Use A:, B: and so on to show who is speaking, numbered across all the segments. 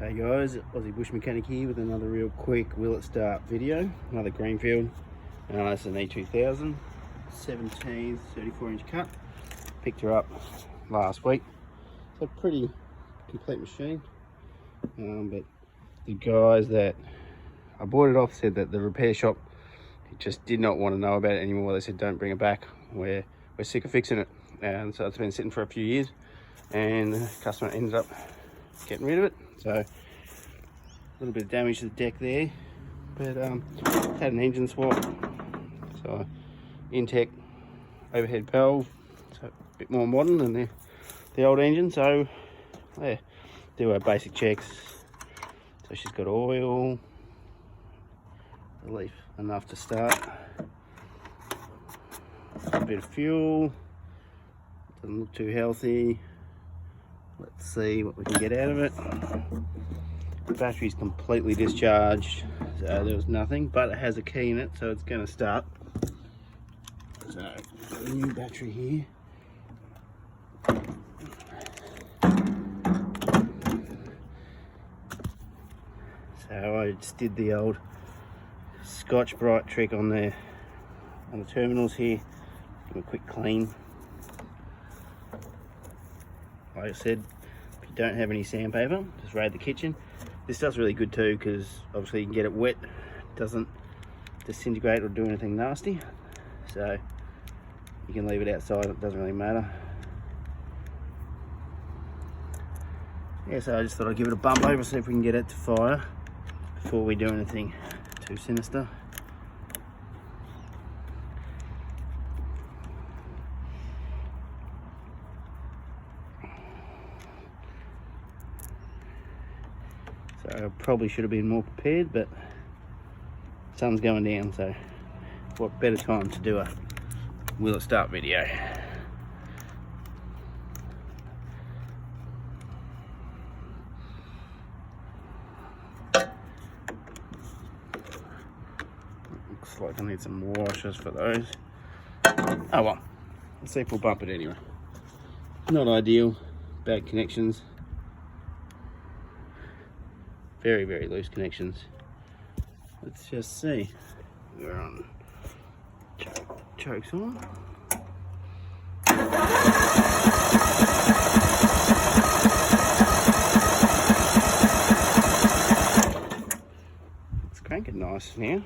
A: Hey guys, Aussie Bush Mechanic here with another real quick will it start video. Another Greenfield. It's an E2000 17 34-inch cut. Picked her up last week. It's a pretty complete machine, but the guys that I bought it off said that the repair shop just did not want to know about it anymore. They said don't bring it back, we're sick of fixing it. And so it's been sitting for a few years and the customer ended up getting rid of it. So a little bit of damage to the deck there, but had an engine swap, so INTEK overhead valve, so a bit more modern than the old engine. So yeah, do our basic checks. So she's got oil, relief enough to start, a bit of fuel, doesn't look too healthy. Let's see what we can get out of it. The battery's completely discharged, so there was nothing, but it has a key in it, so it's going to start. So got a new battery here. So I just did the old Scotch Brite trick on the terminals here. Give them a quick clean. Like I said, if you don't have any sandpaper, just raid the kitchen. This does really good too, because obviously you can get it wet, it doesn't disintegrate or do anything nasty, so you can leave it outside, it doesn't really matter. Yeah, so I just thought I'd give it a bump over, see if we can get it to fire before we do anything too sinister. So I probably should have been more prepared, but sun's going down, so what better time to do a will it start video. Looks like I need some washers for those. Oh well, let's see if we'll bump it anyway. Not ideal, bad connections. Very, very loose connections. Let's just see. We're on. Chokes on. Let's crank it nice now.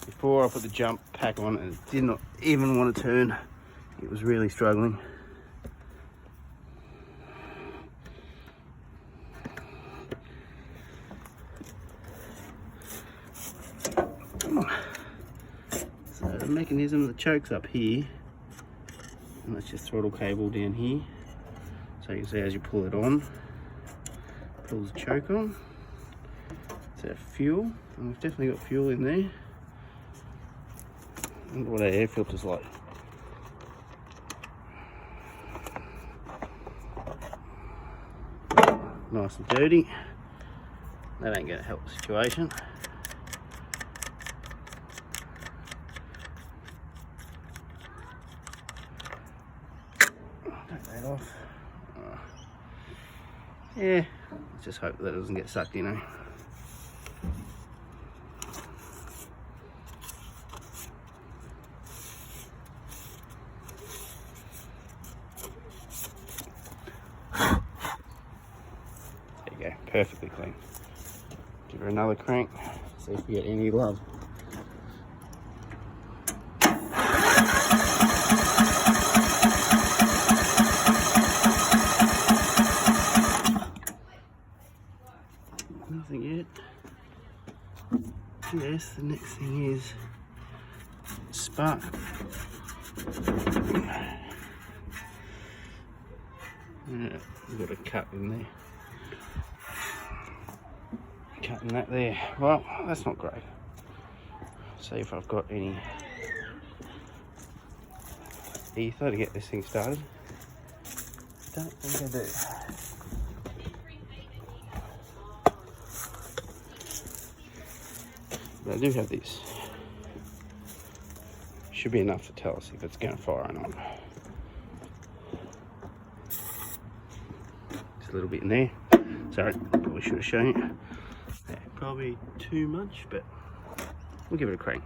A: Before I put the jump pack on, it did not even want to turn. It was really struggling. So the mechanism, the choke's up here, and that's your throttle cable down here. So you can see as you pull it on, pulls the choke on. It's our fuel, and we've definitely got fuel in there. I wonder what our air filter's like. Nice and dirty. That ain't gonna help the situation. Take that off. Yeah, let's just hope that it doesn't get sucked in, eh? There you go, perfectly clean. Give her another crank, see if we get any love. Nothing yet. Yes, the next thing is spark. Yeah, we've got a cut in there. Cutting that there. Well, that's not great. See if I've got any ether to get this thing started. Don't think I do. But I do have this. Should be enough to tell us if it's going to fire or not. Just a little bit in there. Sorry, probably should have shown you. Yeah, probably too much, but we'll give it a crank.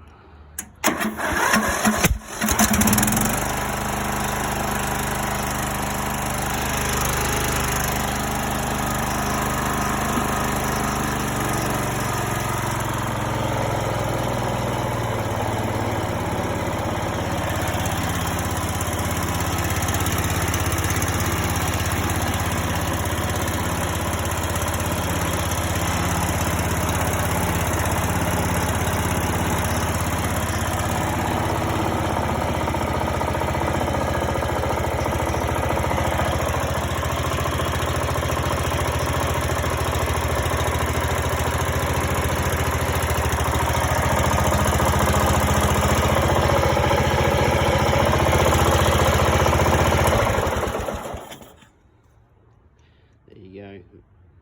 A: There you go,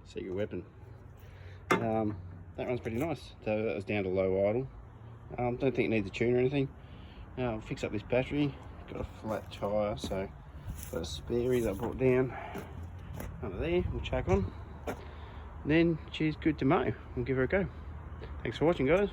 A: secret weapon. That runs pretty nice. So that was down to low idle. Don't think it needs a tune or anything. I'll fix up this battery. Got a flat tyre, so got a spare that I brought down under there. We'll chuck on. And then she's good to mow. We'll give her a go. Thanks for watching, guys.